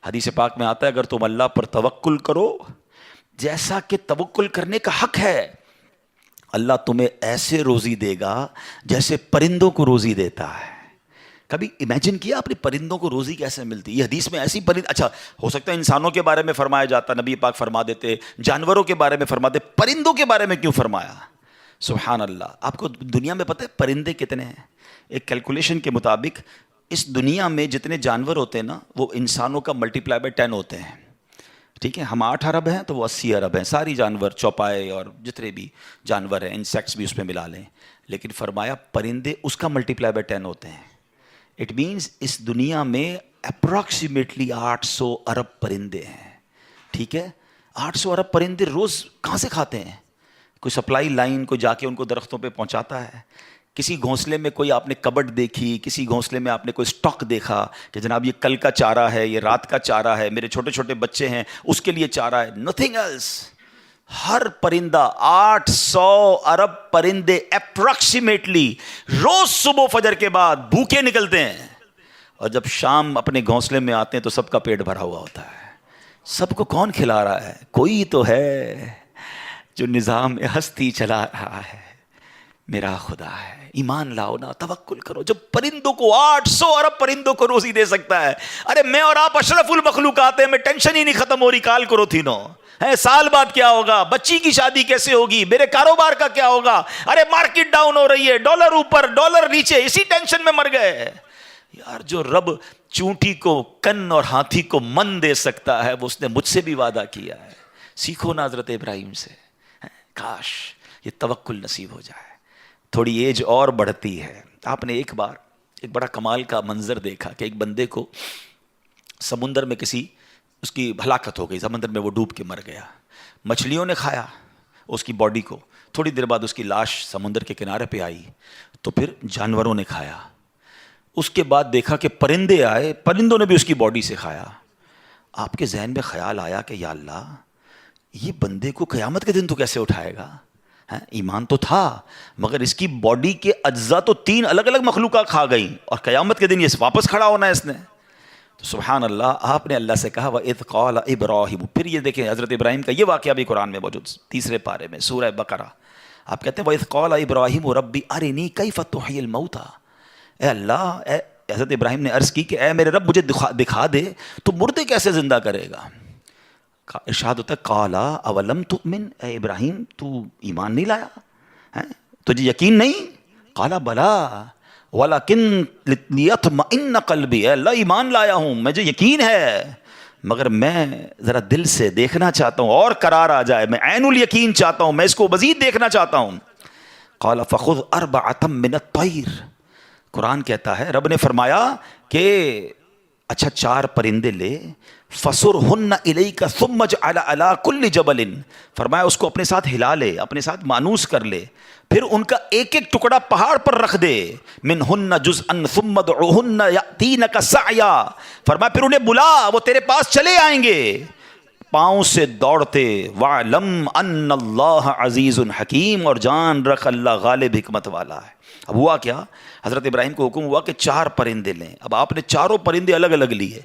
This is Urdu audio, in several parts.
حدیث پاک میں آتا ہے اگر تم اللہ پر توکل کرو جیسا کہ توکل کرنے کا حق ہے، اللہ تمہیں ایسے روزی دے گا جیسے پرندوں کو روزی دیتا ہے۔ کبھی امیجن کیا آپ نے پرندوں کو روزی کیسے ملتی؟ یہ حدیث میں ایسی اچھا ہو سکتا ہے انسانوں کے بارے میں فرمایا جاتا، نبی پاک فرما دیتے، جانوروں کے بارے میں فرما دے، پرندوں کے بارے میں کیوں فرمایا؟ سبحان اللہ۔ آپ کو دنیا میں پتہ ہے پرندے کتنے ہیں؟ ایک کیلکولیشن کے مطابق اس دنیا میں جتنے جانور ہوتے ہیں نا وہ انسانوں کا ملٹیپلائی بائی 10 ہوتے ہیں، ٹھیک ہے؟ ہم 8 ارب ہیں تو وہ 80 ارب ہیں، ساری جانور، چوپائے اور جتنے بھی جانور ہیں، انسیکٹس بھی اس میں ملا لیں، لیکن فرمایا پرندے اس کا ملٹیپلائی بائی 10 ہوتے ہیں۔ اٹ مینس اس دنیا میں اپروکسیمیٹلی 800 ارب پرندے ہیں، ٹھیک ہے؟ 800 ارب پرندے روز کہاں سے کھاتے ہیں؟ کوئی سپلائی لائن کو جا کے ان کو درختوں پہ پہنچاتا ہے؟ کسی گھونسلے میں کوئی آپ نے کبڈ دیکھی، کسی گھونسلے میں آپ نے کوئی سٹاک دیکھا کہ جناب یہ کل کا چارہ ہے، یہ رات کا چارہ ہے، میرے چھوٹے چھوٹے بچے ہیں اس کے لیے چارہ ہے؟ Nothing else. ہر پرندہ 800 ارب پرندے اپروکسیمیٹلی روز صبح فجر کے بعد بھوکے نکلتے ہیں، اور جب شام اپنے گھونسلے میں آتے ہیں تو سب کا پیٹ بھرا ہوا ہوتا ہے۔ سب کو کون کھلا رہا ہے؟ کوئی تو ہے جو نظام ہستی چلا رہا ہے، میرا خدا ہے۔ ایمان لاؤ نا، توکل کرو۔ جب پرندوں کو 800 ارب پرندوں کو روزی دے سکتا ہے، ارے میں اور آپ اشرف المخلوقات ہیں، میں ٹینشن ہی نہیں ختم ہو رہی کال کرو تھی نو ہے، سال بعد کیا ہوگا، بچی کی شادی کیسے ہوگی، میرے کاروبار کا کیا ہوگا، ارے مارکیٹ ڈاؤن ہو رہی ہے، ڈالر اوپر ڈالر نیچے، اسی ٹینشن میں مر گئے۔ یار جو رب چونٹی کو کن اور ہاتھی کو من دے سکتا ہے وہ اس نے مجھ سے بھی وعدہ کیا ہے۔ سیکھو نا حضرت ابراہیم سے، کاش یہ توکل نصیب ہو جائے۔ تھوڑی ایج اور بڑھتی ہے، آپ نے ایک بار ایک بڑا کمال کا منظر دیکھا کہ ایک بندے کو سمندر میں اس کی ہلاکت ہو گئی، سمندر میں وہ ڈوب کے مر گیا، مچھلیوں نے کھایا اس کی باڈی کو، تھوڑی دیر بعد اس کی لاش سمندر کے کنارے پہ آئی، تو پھر جانوروں نے کھایا، اس کے بعد دیکھا کہ پرندے آئے، پرندوں نے بھی اس کی باڈی سے کھایا۔ آپ کے ذہن میں خیال آیا کہ یا اللہ یہ بندے کو قیامت کے دن تو کیسے اٹھائے گا؟ ایمان تو تھا مگر اس کی باڈی کے اجزاء تو 3 الگ الگ مخلوقات کھا گئیں، اور قیامت کے دن یہ واپس کھڑا ہونا ہے اس نے۔ تو سبحان اللہ، آپ نے اللہ سے کہا وَإِذْ قَالَ إِبْرَاهِيمُ۔ پھر یہ دیکھیں حضرت ابراہیم کا یہ واقعہ بھی قرآن میں موجود، 3 پارے میں سورہ بقرہ۔ آپ کہتے ہیں وَإِذْ قَالَ إِبْرَاهِيمُ رَبِّ أَرِنِي كَيْفَ تُحْيِي الْمَوْتَى۔ اے اللہ، حضرت ابراہیم نے عرض کی کہ اے میرے رب مجھے دکھا دے تو مردے کیسے زندہ کرے گا؟ ارشاد ہوتا ہے قَالَ أَوَلَمْ تُؤْمِنْ، اے ابراہیم تو ایمان نہیں لایا، تجھے یقین نہیں؟ قَالَ بَلَىٰ وَلَكِنْ لِيَطْمَئِنَّ قَلْبِي، اے اللہ ایمان لایا ہوں، مجھے یقین ہے مگر میں ذرا دل سے دیکھنا چاہتا ہوں اور قرار آ جائے، میں عین الیقین چاہتا ہوں، میں اس کو مزید دیکھنا چاہتا ہوں۔ قَالَ فَخُذْ أَرْبَعَةً مِّنَ الطَّيْرِ، قرآن کہتا ہے رب نے فرمایا کہ اچھا 4 پرندے لے، فَصُرْهُنَّ إِلَيْكَ ثُمَّ اجْعَلْ عَلَىٰ كُلِّ جَبَلٍ، فرمایا اس کو اپنے ساتھ ہلا لے، اپنے ساتھ مانوس کر لے، پھر ان کا ایک ایک ٹکڑا پہاڑ پر رکھ دے، مِنْهُنَّ جُزْءًا ثُمَّ ادْعُهُنَّ يَأْتِينَكَ سَعْيًا، فرمایا پھر انہیں بلا، وہ تیرے پاس چلے آئیں گے پاؤں سے دوڑتے، وَاعْلَمْ أَنَّ اللَّهَ عَزِيزٌ حَكِيمٌ، اور جان رکھ اللہ غالب حکمت والا ہے۔ اب ہوا کیا، حضرت ابراہیم کو حکم ہوا کہ 4 پرندے لیں۔ اب آپ نے چاروں پرندے الگ الگ لیے،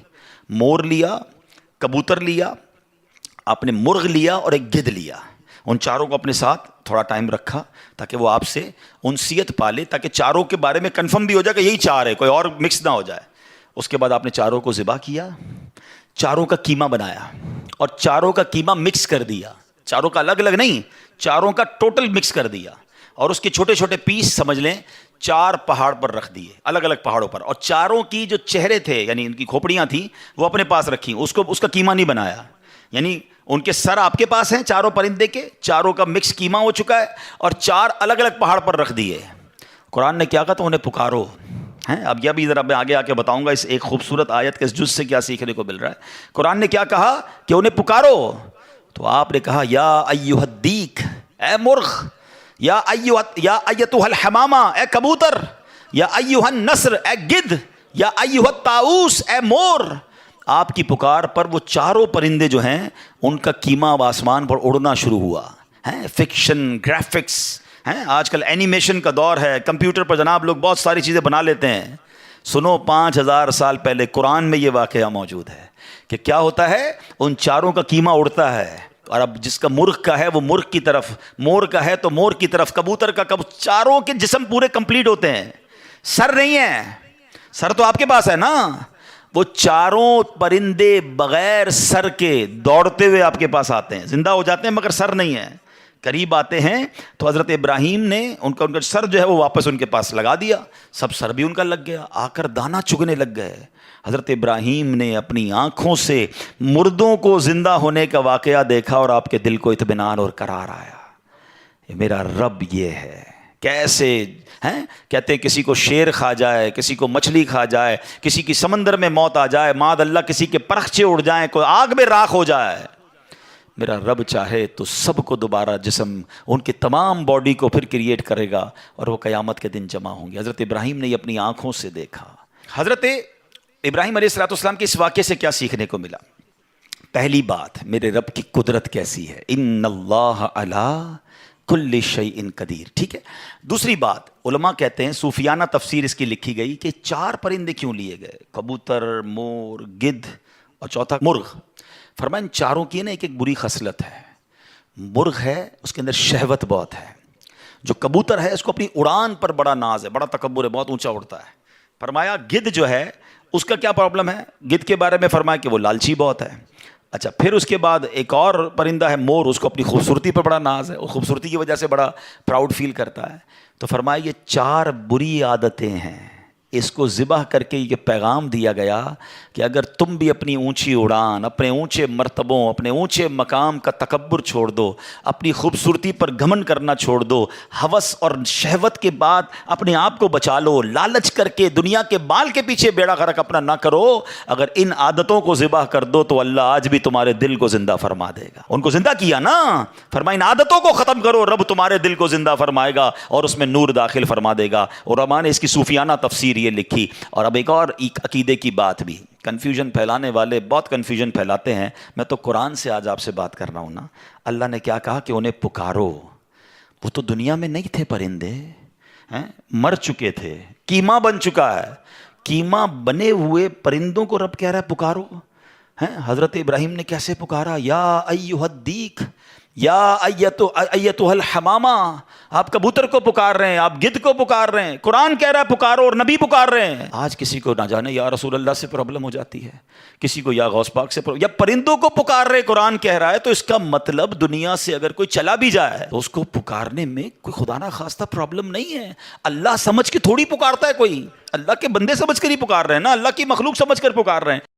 مور لیا، کبوتر لیا، آپ نے مرغ لیا اور ایک گدھ لیا، ان چاروں کو اپنے ساتھ تھوڑا ٹائم رکھا تاکہ وہ آپ سے انسیت پالے، تاکہ چاروں کے بارے میں کنفرم بھی ہو جائے کہ یہی 4 ہے، کوئی اور مکس نہ ہو جائے۔ اس کے بعد آپ نے چاروں کو ذبح کیا، چاروں کا قیمہ بنایا اور چاروں کا قیمہ مکس کر دیا، چاروں کا الگ الگ نہیں، چاروں کا ٹوٹل مکس کر دیا، اور اس کے چھوٹے چھوٹے پیس سمجھ لیں 4 پہاڑ پر رکھ دیے، الگ الگ پہاڑوں پر، اور چاروں کی جو چہرے تھے یعنی ان کی کھوپڑیاں تھیں وہ اپنے پاس رکھی، اس کا قیمہ نہیں بنایا، یعنی ان کے سر آپ کے پاس ہیں چاروں پرندے کے، چاروں کا مکس قیمہ ہو چکا ہے، اور 4 الگ الگ پہاڑ پر رکھ دیے۔ قرآن نے کیا کہا تو انہیں پکارو ہیں، اب یہ بھی ذرا میں آگے آ کے بتاؤں گا اس ایک خوبصورت آیت کے اس جز سے کیا سیکھنے کو مل رہا ہے۔ قرآن نے کیا کہا کہ انہیں پکارو، تو آپ نے کہا یا ایھا الدیک، اے مرغ، یا ایتھا الحمامہ، اے کبوتر، یا ایھا النسر، اے گدھ، یا ایھا الطاؤس، اے مور۔ آپ کی پکار پر وہ چاروں پرندے جو ہیں ان کا قیمہ اب آسمان پر اڑنا شروع ہوا ہے۔ فکشن، گرافکس ہیں، آج کل اینیمیشن کا دور ہے، کمپیوٹر پر جناب لوگ بہت ساری چیزیں بنا لیتے ہیں، سنو 5000 سال پہلے قرآن میں یہ واقعہ موجود ہے کہ کیا ہوتا ہے، ان چاروں کا کیما اڑتا ہے، اور اب جس کا مرغ کا ہے وہ مرغ کی طرف، مور کا ہے تو مور کی طرف، کبوتر کا چاروں کے جسم پورے کمپلیٹ ہوتے ہیں، سر نہیں ہے، سر تو آپ کے پاس ہے نا، وہ چاروں پرندے بغیر سر کے دوڑتے ہوئے آپ کے پاس آتے ہیں، زندہ ہو جاتے ہیں مگر سر نہیں ہے، قریب آتے ہیں تو حضرت ابراہیم نے ان کا سر جو ہے وہ واپس ان کے پاس لگا دیا، سب سر بھی ان کا لگ گیا، آ کر دانا چگنے لگ گئے۔ حضرت ابراہیم نے اپنی آنکھوں سے مردوں کو زندہ ہونے کا واقعہ دیکھا اور آپ کے دل کو اطمینان اور قرار آیا، یہ میرا رب یہ ہے۔ کیسے ہیں کہتے ہیں کسی کو شیر کھا جائے، کسی کو مچھلی کھا جائے، کسی کی سمندر میں موت آ جائے، معاذ اللہ کسی کے پرخچے اڑ جائیں، کوئی آگ میں راکھ ہو جائے، میرا رب چاہے تو سب کو دوبارہ جسم ان کی تمام باڈی کو پھر کریٹ کرے گا اور وہ قیامت کے دن جمع ہوں گے۔ حضرت ابراہیم نے یہ اپنی آنکھوں سے دیکھا۔ حضرت ابراہیم علیہ السلام کے اس واقعے سے کیا سیکھنے کو ملا؟ پہلی بات، میرے رب کی قدرت کیسی ہے، ان اللہ علی کل شیء قدیر، ٹھیک ہے۔ دوسری بات، علماء کہتے ہیں، صوفیانہ تفسیر اس کی لکھی گئی کہ 4 پرندے کیوں لیے گئے، کبوتر، مور، گدھ اور چوتھا مرغ۔ فرمایا ان چاروں کی نا ایک بری خصلت ہے، مرغ ہے اس کے اندر شہوت بہت ہے، جو کبوتر ہے اس کو اپنی اڑان پر بڑا ناز ہے، بڑا تکبر ہے، بہت اونچا اڑتا ہے۔ فرمایا گدھ جو ہے اس کا کیا پرابلم ہے، گدھ کے بارے میں فرمایا کہ وہ لالچی بہت ہے۔ اچھا، پھر اس کے بعد ایک اور پرندہ ہے مور، اس کو اپنی خوبصورتی پر بڑا ناز ہے، وہ خوبصورتی کی وجہ سے بڑا پراؤڈ فیل کرتا ہے۔ تو فرمایا یہ 4 بری عادتیں ہیں، اس کو ذبح کر کے یہ پیغام دیا گیا کہ اگر تم بھی اپنی اونچی اڑان، اپنے اونچے مرتبوں، اپنے اونچے مقام کا تکبر چھوڑ دو، اپنی خوبصورتی پر گھمنڈ کرنا چھوڑ دو، ہوس اور شہوت کے بعد اپنے آپ کو بچا لو، لالچ کر کے دنیا کے بال کے پیچھے بیڑا غرق اپنا نہ کرو، اگر ان عادتوں کو ذبح کر دو تو اللہ آج بھی تمہارے دل کو زندہ فرما دے گا۔ ان کو زندہ کیا نا، فرمایا ان عادتوں کو ختم کرو، رب تمہارے دل کو زندہ فرمائے گا اور اس میں نور داخل فرما دے گا۔ اور علماء نے اس کی صوفیانہ تفسیر یہ لکھی۔ اور اب ایک اور عقیدے کی بات بھی، کنفیوژن پھیلانے والے بہت کنفیوژن پھیلاتے ہیں، میں تو قرآن سے آج آپ سے بات کر رہا ہوں نا۔ اللہ نے کیا کہا کہ انہیں پکارو، وہ تو دنیا میں نہیں تھے پرندے، مر چکے تھے، کیما بن چکا ہے، کیما بنے ہوئے پرندوں کو رب کہہ رہا ہے پکارو۔ حضرت ابراہیم نے کیسے پکارا، یا ایھا الدیک، یا ایتھا الحمامہ، آپ کبوتر کو پکار رہے ہیں، آپ گدھ کو پکار رہے ہیں، قرآن کہہ رہا ہے پکارو اور نبی پکار رہے ہیں۔ آج کسی کو نہ جانے یا رسول اللہ سے پرابلم ہو جاتی ہے، کسی کو یا غوث پاک سے یا پرندوں کو پکار رہے، قرآن کہہ رہا ہے، تو اس کا مطلب دنیا سے اگر کوئی چلا بھی جائے تو اس کو پکارنے میں کوئی خدا نہ خواستہ پرابلم نہیں ہے۔ اللہ سمجھ کے تھوڑی پکارتا ہے کوئی، اللہ کے بندے سمجھ کر ہی پکار رہے ہیں نا، اللہ کی مخلوق سمجھ کر پکار رہے ہیں۔